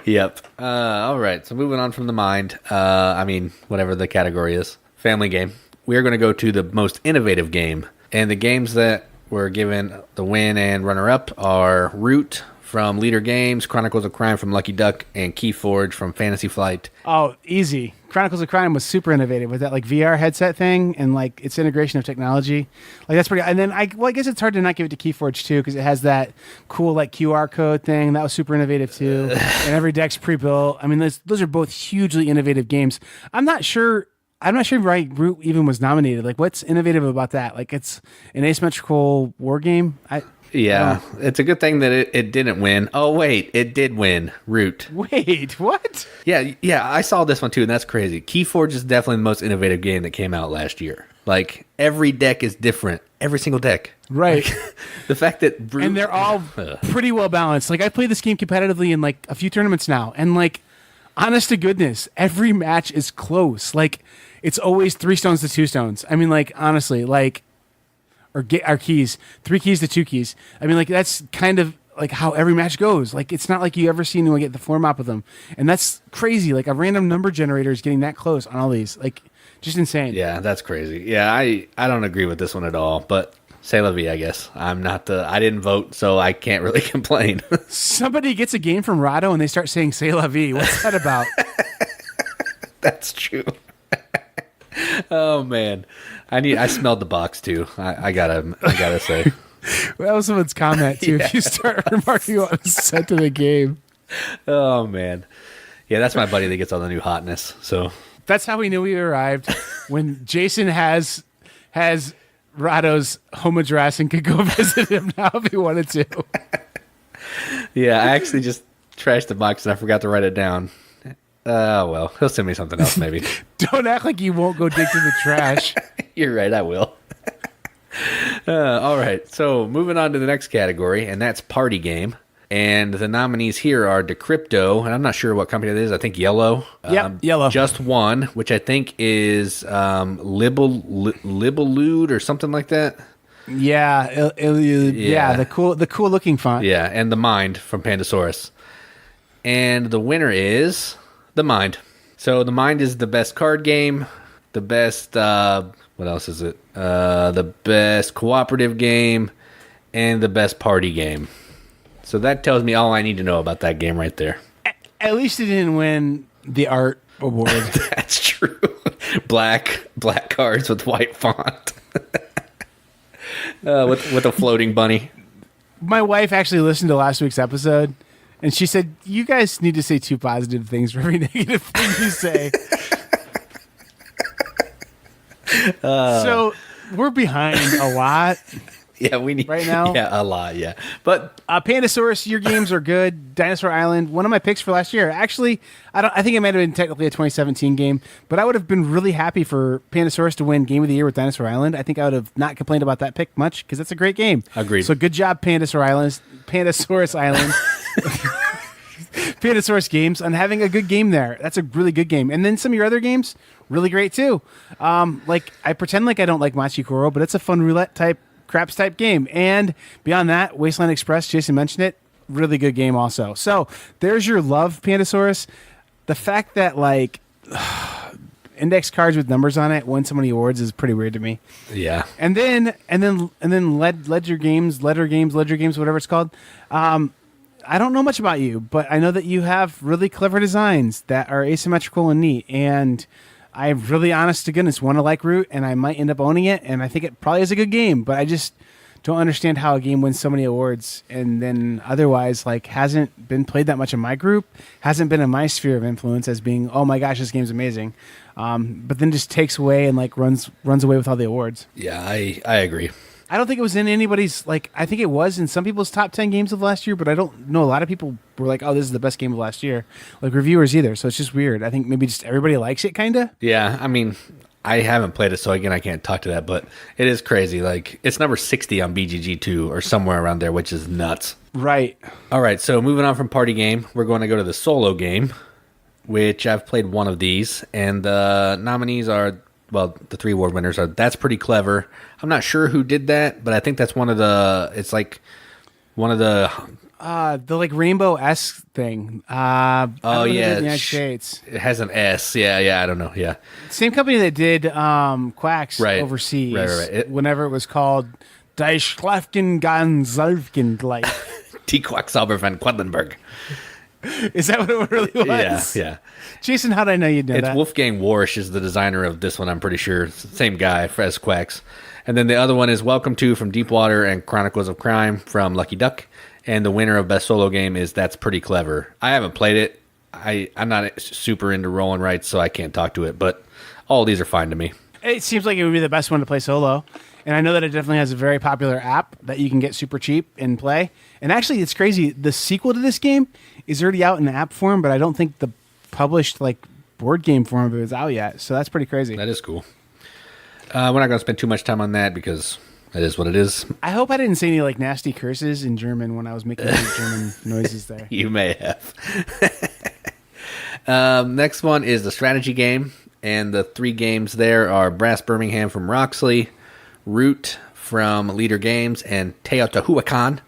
Yep. All right. So moving on from the mind. Whatever the category is. Family game. We are going to go to the most innovative game. And the games that were given the win and runner-up are Root from Leader Games, Chronicles of Crime from Lucky Duck, and Keyforge from Fantasy Flight. Oh, easy. Chronicles of Crime was super innovative with that like VR headset thing and like its integration of technology. Like that's pretty. And then I guess it's hard to not give it to Keyforge too because it has that cool like QR code thing that was super innovative too. And every deck's pre-built. I mean, those are both hugely innovative games. I'm not sure why Root even was nominated. Like, what's innovative about that? Like, it's an asymmetrical war game. Yeah, it's a good thing that it didn't win. Oh, wait, it did win. Root. Wait, what? Yeah, I saw this one too, and that's crazy. Keyforge is definitely the most innovative game that came out last year. Like, every deck is different. Every single deck. Right. Like, the fact that Root... And they're all pretty well balanced. Like, I played this game competitively in, like, a few tournaments now, and, like, honest to goodness, every match is close. Like, it's always 3 stones to 2 stones. I mean, like, honestly, like... Or get our keys, 3 keys to 2 keys. I mean, like that's kind of like how every match goes. Like it's not like you ever seen anyone get the floor mop with them, and that's crazy. Like a random number generator is getting that close on all these. Like just insane. Yeah, that's crazy. Yeah, I don't agree with this one at all. But c'est la vie, I guess. I didn't vote, so I can't really complain. Somebody gets a game from Rado and they start saying c'est la vie. What's that about? That's true. Oh man. I smelled the box too. I gotta say. Well, that was someone's comment too. Yeah. If you start remarking on what's said to the game. Oh man. Yeah, that's my buddy that gets all the new hotness. So that's how we knew we arrived. When Jason has Rado's home address and could go visit him now if he wanted to. Yeah, I actually just trashed the box and I forgot to write it down. Well, he'll send me something else maybe. Don't act like you won't go dig through the trash. You're right, I will. All right, so moving on to the next category, and that's party game. And the nominees here are Decrypto, and I'm not sure what company it is. I think Yellow. Yellow. Just One, which I think is Libellude or something like that. Yeah, the cool looking font. Yeah, and The Mind from Pandasaurus. And the winner is The Mind. So The Mind is the best card game, the best, what else is it? The best cooperative game, and the best party game. So that tells me all I need to know about that game right there. At least it didn't win the art award. That's true. Black cards with white font. With a floating bunny. My wife actually listened to last week's episode. And she said, you guys need to say 2 positive things for every negative thing you say. So we're behind a lot. Yeah, we need right now. Yeah, a lot. Yeah, but Pandasaurus, your games are good. Dinosaur Island, one of my picks for last year. Actually, I think it might have been technically a 2017 game, but I would have been really happy for Pandasaurus to win Game of the Year with Dinosaur Island. I think I would have not complained about that pick much because that's a great game. Agreed. So good job, Pandasaurus Island. Pandasaurus games on having a good game there. That's a really good game. And then some of your other games, really great too. Like I pretend like I don't like Machi Koro, but it's a fun roulette type, craps type game. And beyond that, Wasteland Express, Jason mentioned it, really good game also. So there's your love, Pandasaurus. The fact that like index cards with numbers on it won so many awards is pretty weird to me. Yeah. And then Ledger Games, whatever it's called. I don't know much about you, but I know that you have really clever designs that are asymmetrical and neat. And I really, honest to goodness, want to like Root, and I might end up owning it. And I think it probably is a good game, but I just don't understand how a game wins so many awards and then otherwise like hasn't been played that much in my group, hasn't been in my sphere of influence as being, oh my gosh, this game's amazing. But then just takes away and like runs away with all the awards. Yeah, I agree. I don't think it was in anybody's, like, I think it was in some people's top 10 games of last year, but I don't know. A lot of people were like, oh, this is the best game of last year. Like, reviewers either. So it's just weird. I think maybe just everybody likes it, kind of. Yeah, I mean, I haven't played it, so again, I can't talk to that, but it is crazy. Like, it's number 60 on BGG2 or somewhere around there, which is nuts. Right. All right, so moving on from party game, we're going to go to the solo game, which I've played one of these, and the nominees are... Well, the 3 award winners are That's Pretty Clever. I'm not sure who did that, but I think that's one of the The like rainbow-esque thing. Oh in yeah, the United States. it has an S. Yeah. I don't know. Yeah. Same company that did Quacks Right. overseas. Right. Whenever it was called Die Schlaften ganz Salfkindleich. Die Quacksalber van Quedlinburg. Is that what it really was? Yeah. Jason, how did I know you'd know It's that? Wolfgang Warsch is the designer of this one, I'm pretty sure. Same guy as Quacks. And then the other one is Welcome to from Deepwater and Chronicles of Crime from Lucky Duck. And the winner of Best Solo Game is That's Pretty Clever. I haven't played it. I'm not super into roll and writes, so I can't talk to it. But all these are fine to me. It seems like it would be the best one to play solo. And I know that it definitely has a very popular app that you can get super cheap and play. And actually, it's crazy. The sequel to this game is already out in the app form, but I don't think the published like board game form of it is out yet. So that's pretty crazy. That is cool. We're not going to spend too much time on that because it is what it is. I hope I didn't say any like nasty curses in German when I was making these German noises there. You may have. Next one is the strategy game. And the 3 games there are Brass Birmingham from Roxley, Root from Leader Games, and Teotihuacan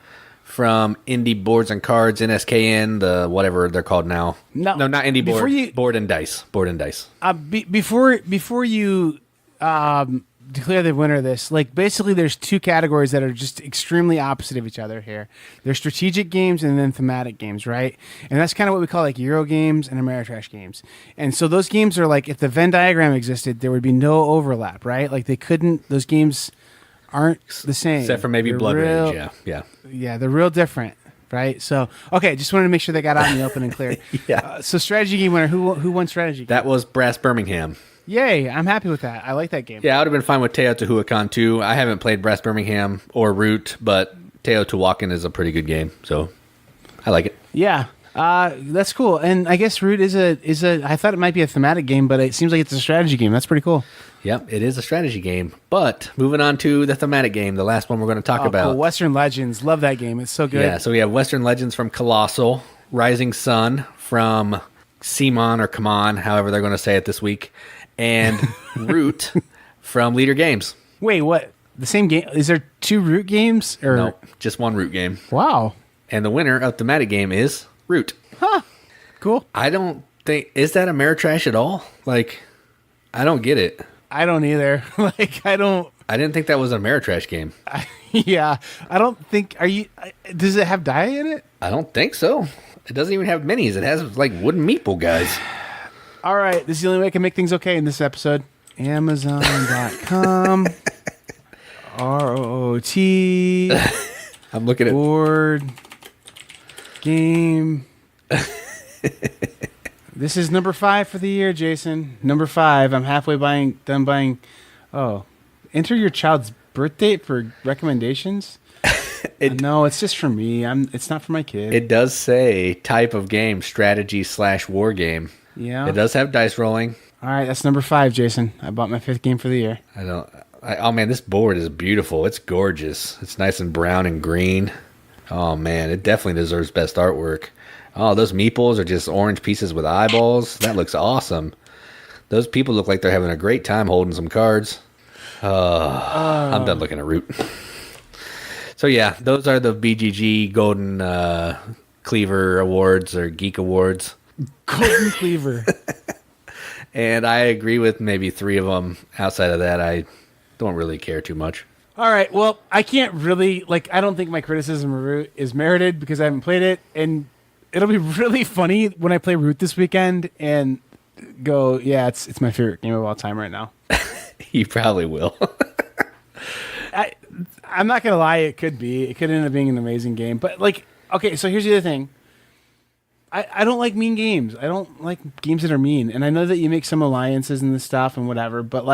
from Indie Boards and Cards, NSKN, the whatever they're called now. No, not Indie Board. Board and Dice. Board and Dice. Before you declare the winner of this, like basically there's 2 categories that are just extremely opposite of each other here. There's strategic games and then thematic games, right? And that's kind of what we call like Euro games and Ameritrash games. And so those games are like, if the Venn diagram existed, there would be no overlap, right? Like those games aren't the same. Except for maybe Blood Rage, yeah. Yeah, they're real different, right? So, okay, just wanted to make sure they got out in the open and clear. Yeah. So strategy game winner, who won strategy game? That was Brass Birmingham. Yay, I'm happy with that. I like that game. Yeah, I would have been fine with Teotihuacan too. I haven't played Brass Birmingham or Root, but Teotihuacan is a pretty good game, so I like it. Yeah, that's cool. And I guess Root is a. I thought it might be a thematic game, but it seems like it's a strategy game. That's pretty cool. Yep, it is a strategy game. But moving on to the thematic game, the last one we're going to talk about. Cool. Western Legends. Love that game. It's so good. Yeah, so we have Western Legends from Colossal, Rising Sun from Simon or Kaman, however they're going to say it this week, and Root from Leader Games. Wait, what? The same game? Is there 2 Root games? Or? No, just one Root game. Wow. And the winner of thematic game is Root. Huh. Cool. I don't think... Is that Ameritrash at all? Like, I don't get it. I don't either. I didn't think that was an Ameritrash game. Yeah. I don't think... Does it have die in it? I don't think so. It doesn't even have minis. It has, like, wooden meeple guys. All right. This is the only way I can make things okay in this episode. Amazon.com. ROT. I'm looking at... Board game. This is number 5 for the year, Jason. Number 5. I'm halfway done buying. Oh, enter your child's birth date for recommendations. No, it's just for me. It's not for my kid. It does say type of game, strategy / war game. Yeah. It does have dice rolling. All right, that's number 5, Jason. I bought my 5th game for the year. Oh man, this board is beautiful. It's gorgeous. It's nice and brown and green. Oh man, it definitely deserves best artwork. Oh, those meeples are just orange pieces with eyeballs. That looks awesome. Those people look like they're having a great time holding some cards. I'm done looking at Root. So yeah, those are the BGG Golden Cleaver Awards or Geek Awards. Golden Cleaver. And I agree with maybe 3 of them. Outside of that, I don't really care too much. All right, well, I can't really, I don't think my criticism of Root is merited because I haven't played it, and it'll be really funny when I play Root this weekend and go, yeah, it's my favorite game of all time right now. You probably will. I'm not going to lie, it could be. It could end up being an amazing game. But, okay, so here's the other thing. I don't like mean games. I don't like games that are mean. And I know that you make some alliances and this stuff and whatever, but,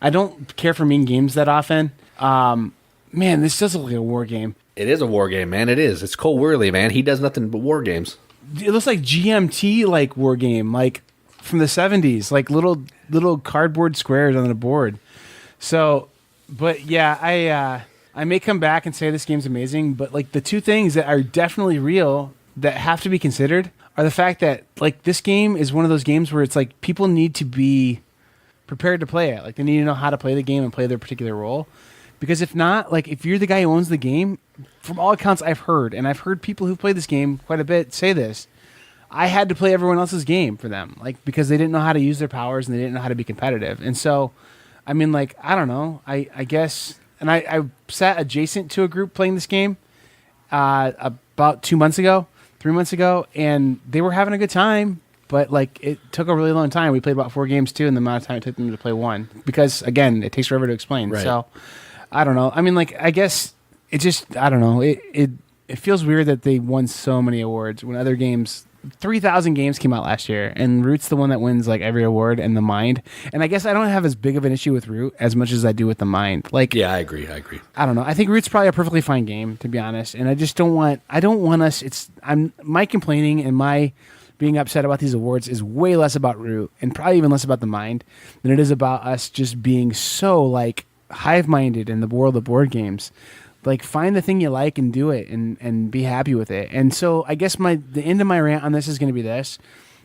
I don't care for mean games that often. Man, this does look like a war game. It is a war game, man. It is. It's Cole Worley, man. He does nothing but war games. It looks like GMT war game, from the 70s, little cardboard squares on the board. So, but yeah, I may come back and say this game's amazing, but the 2 things that are definitely real that have to be considered are the fact that this game is one of those games where it's people need to be prepared to play it. They need to know how to play the game and play their particular role. Because if not, like if you're the guy who owns the game, from all accounts I've heard, and I've heard people who've played this game quite a bit say this, I had to play everyone else's game for them, like because they didn't know how to use their powers and they didn't know how to be competitive. And so, I mean, like, I don't know, I guess, and I sat adjacent to a group playing this game about 3 months ago, and they were having a good time. But, like, it took a really long time. We played about 4 games, too, in the amount of time it took them to play one. Because, again, it takes forever to explain. Right. So, I don't know. I mean, like, I guess it just, I don't know. It feels weird that they won so many awards when other games, 3,000 games came out last year. And Root's the one that wins, like, every award and the Mind. And I guess I don't have as big of an issue with Root as much as I do with the Mind. Like, Yeah, I agree. I don't know. I think Root's probably a perfectly fine game, to be honest. And I just don't want us, my complaining and my being upset about these awards is way less about Root and probably even less about the Mind than it is about us just being so like hive-minded in the world of board games. Like, find the thing you like and do it and be happy with it. And so I guess the end of my rant on this is going to be this.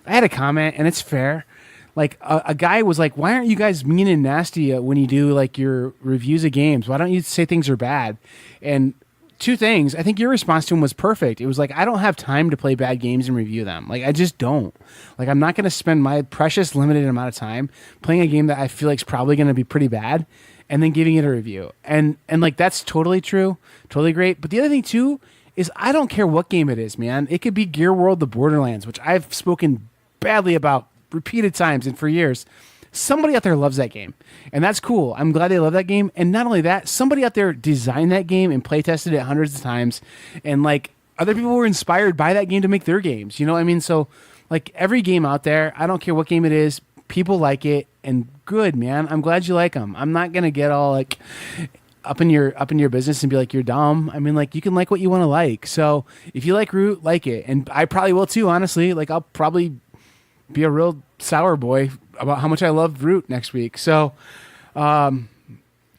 I had a comment, and it's fair. Like, a guy was like, why aren't you guys mean and nasty when you do like your reviews of games? Why don't you say things are bad? And 2 things. I think your response to him was perfect. It was like, I don't have time to play bad games and review them. Like, I just don't. Like, I'm not going to spend my precious limited amount of time playing a game that I feel like is probably going to be pretty bad and then giving it a review. And like, that's totally true. Totally great. But the other thing too is I don't care what game it is, man. It could be Gear World: The Borderlands, which I've spoken badly about repeated times and for years. Somebody out there loves that game, and that's cool. I'm glad they love that game. And not only that, somebody out there designed that game and play tested it hundreds of times, and like other people were inspired by that game to make their games. You know what I mean? So like every game out there, I don't care what game it is, people like it, and good, man. I'm glad you like them. I'm not gonna get all like up in your business and be like you're dumb. I mean, like, you can like what you want to like. So if you like Root, like it, and I probably will too. Honestly, like I'll probably be a real sour boy about how much I love Root next week. So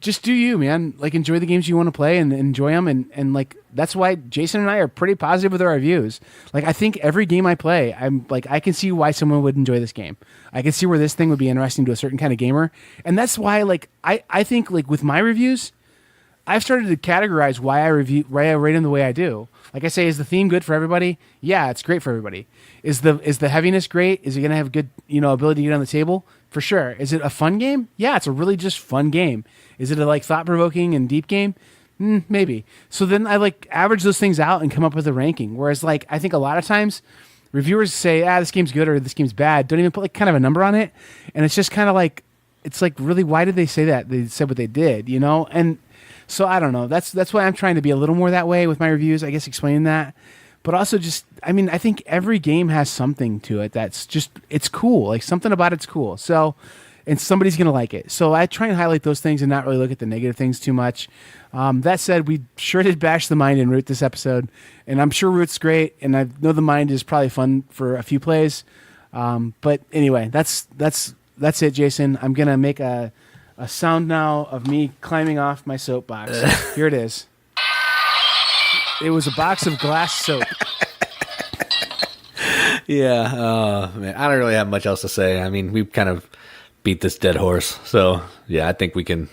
just do you, man. Like, enjoy the games you want to play and enjoy them. And like, that's why Jason and I are pretty positive with our reviews. Like, I think every game I play, I'm like, I can see why someone would enjoy this game. I can see where this thing would be interesting to a certain kind of gamer. And that's why, like, I think, like, with my reviews, I've started to categorize why I rate them the way I do. Like I say, is the theme good for everybody? Yeah, it's great for everybody. Is the heaviness great? Is it going to have good, ability to get on the table? For sure. Is it a fun game? Yeah, it's a really just fun game. Is it a like thought-provoking and deep game? Maybe. So then I like average those things out and come up with a ranking. Whereas like I think a lot of times reviewers say, this game's good or this game's bad. Don't even put like kind of a number on it. And it's just kind of like, it's like, really, why did they say that? They said what they did, And so I don't know. That's why I'm trying to be a little more that way with my reviews, I guess, explaining that. But also just, I mean, I think every game has something to it that's just, it's cool. Like, something about it's cool. So, and somebody's going to like it. So I try and highlight those things and not really look at the negative things too much. That said, we sure did bash the Mind in Root this episode. And I'm sure Root's great. And I know the Mind is probably fun for a few plays. But anyway, that's it, Jason. I'm going to make a sound now of me climbing off my soapbox. Here it is. It was a box of glass soap. Yeah, man, I don't really have much else to say. I mean, we've kind of beat this dead horse. So, yeah, I think we can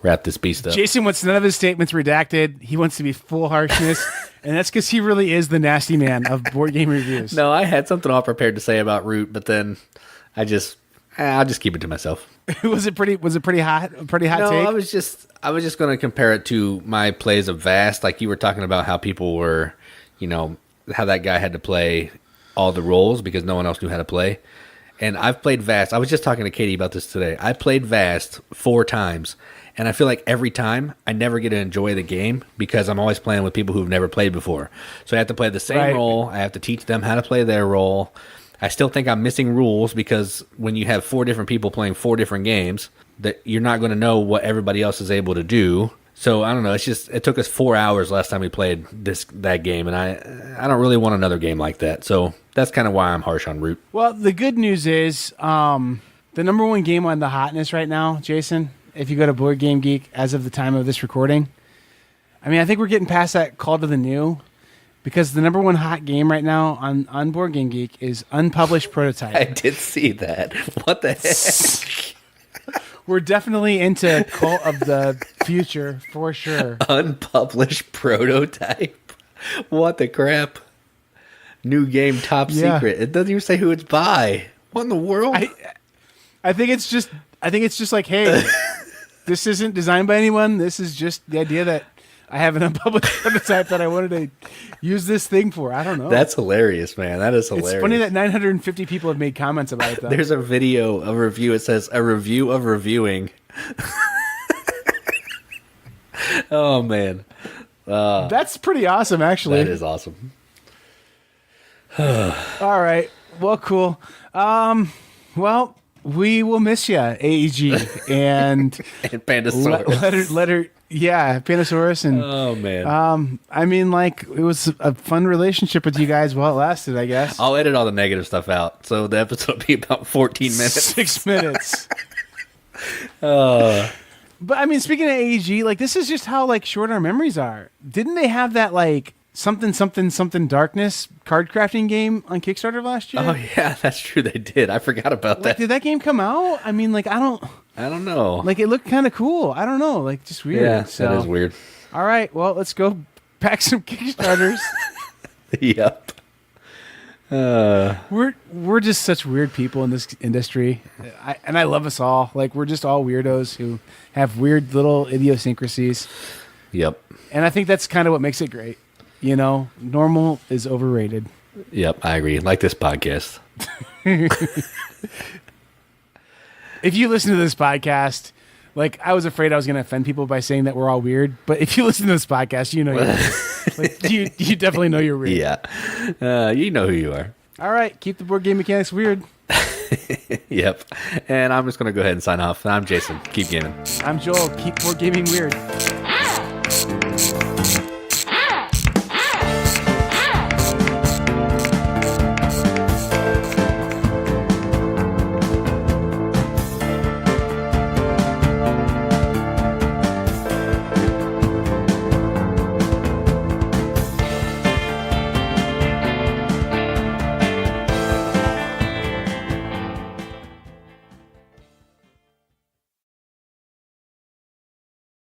wrap this beast up. Jason wants none of his statements redacted. He wants to be full harshness. And that's because he really is the nasty man of board game reviews. No, I had something all prepared to say about Root, but then I'll just keep it to myself. Was it pretty hot? A pretty hot take? I was just going to compare it to my plays of Vast. Like you were talking about how people were, how that guy had to play all the roles because no one else knew how to play. And I've played Vast. I was just talking to Katie about this today. I played Vast 4 times, and I feel like every time I never get to enjoy the game because I'm always playing with people who've never played before. So I have to play the same role. I have to teach them how to play their role. I still think I'm missing rules because when you have 4 different people playing 4 different games, that you're not going to know what everybody else is able to do. So I don't know. It's just it took us 4 hours last time we played that game, and I don't really want another game like that. So that's kind of why I'm harsh on Root. Well, the good news is the number 1 game on the hotness right now, Jason. If you go to Board Game Geek as of the time of this recording, I mean, I think we're getting past that call to the new. Because the number 1 hot game right now on Board Game Geek is Unpublished Prototype. I did see that. What the heck? we're definitely into Cult of the Future for sure. Unpublished prototype. What the crap? New game, top secret. It doesn't even say who it's by. What in the world? I think it's just like, hey, this isn't designed by anyone. This is just the idea that I have an unpublished prototype that I wanted to use this thing for. I don't know. That's hilarious, man. That is hilarious. It's funny that 950 people have made comments about it, though. There's a video, a review. It says, a review of reviewing. Oh, man. That's pretty awesome, actually. That is awesome. All right. Well, cool. Well, we will miss you, AEG. And Pandasaurus. Yeah, Pandasaurus. And, oh, man. I mean, like, it was a fun relationship with you guys while it lasted, I guess. I'll edit all the negative stuff out. So the episode will be about 14 minutes. 6 minutes. But, I mean, speaking of AEG, like, this is just how, like, short our memories are. Didn't they have that, like, something darkness card crafting game on Kickstarter last year? Oh, yeah, that's true. They did. I forgot about that. Did that game come out? I mean, like, I don't know. Like, it looked kind of cool. I don't know. Like, just weird. Yeah, that is weird. All right. Well, let's go pack some Kickstarters. Yep. We're just such weird people in this industry. I love us all. Like, we're just all weirdos who have weird little idiosyncrasies. Yep. And I think that's kind of what makes it great. You know, normal is overrated. Yep, I agree. Like this podcast. If you listen to this podcast, like, I was afraid I was going to offend people by saying that we're all weird. But if you listen to this podcast, you know you're weird. Like, you definitely know you're weird. Yeah. You know who you are. All right. Keep the board game mechanics weird. Yep. And I'm just going to go ahead and sign off. I'm Jason. Keep gaming. I'm Joel. Keep board gaming weird.